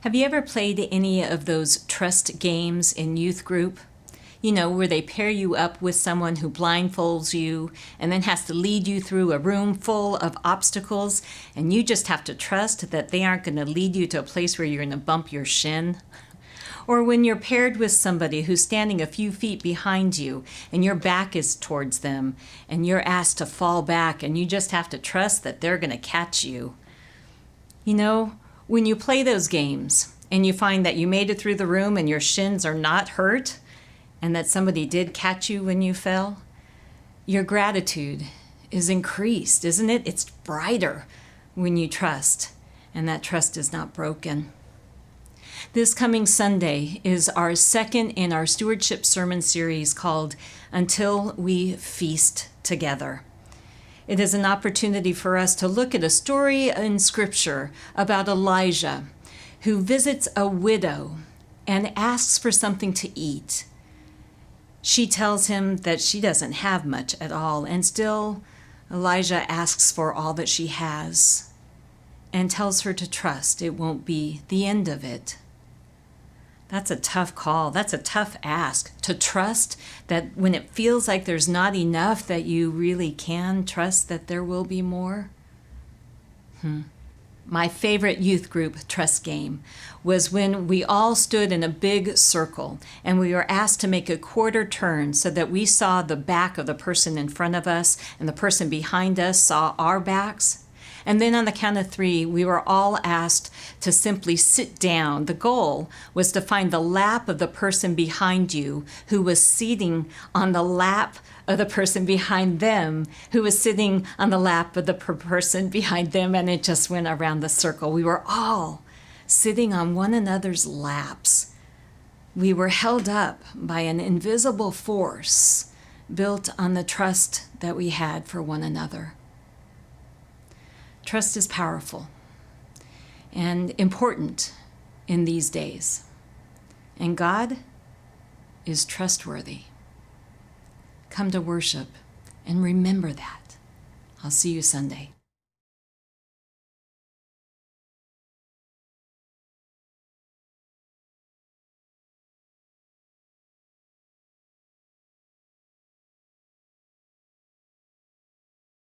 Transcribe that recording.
Have you ever played any of those trust games in youth group? You know, where they pair you up with someone who blindfolds you and then has to lead you through a room full of obstacles, and you just have to trust that they aren't going to lead you to a place where you're going to bump your shin. Or when you're paired with somebody who's standing a few feet behind you and your back is towards them and you're asked to fall back and you just have to trust that they're going to catch you. You know, when you play those games and you find that you made it through the room and your shins are not hurt and that somebody did catch you when you fell, your gratitude is increased, isn't it? It's brighter when you trust, and that trust is not broken. This coming Sunday is our second in our stewardship sermon series called Until We Feast Together. It is an opportunity for us to look at a story in Scripture about Elijah, who visits a widow and asks for something to eat. She tells him that she doesn't have much at all, and still Elijah asks for all that she has and tells her to trust it won't be the end of it. That's a tough call. That's a tough ask, to trust that when it feels like there's not enough, that you really can trust that there will be more. My favorite youth group trust game was when we all stood in a big circle and we were asked to make a quarter turn so that we saw the back of the person in front of us and the person behind us saw our backs. And then on the count of 3, we were all asked to simply sit down. The goal was to find the lap of the person behind you who was sitting on the lap of the person behind them, who was sitting on the lap of the person behind them, and it just went around the circle. We were all sitting on one another's laps. We were held up by an invisible force built on the trust that we had for one another. Trust is powerful and important in these days. And God is trustworthy. Come to worship and remember that. I'll see you Sunday.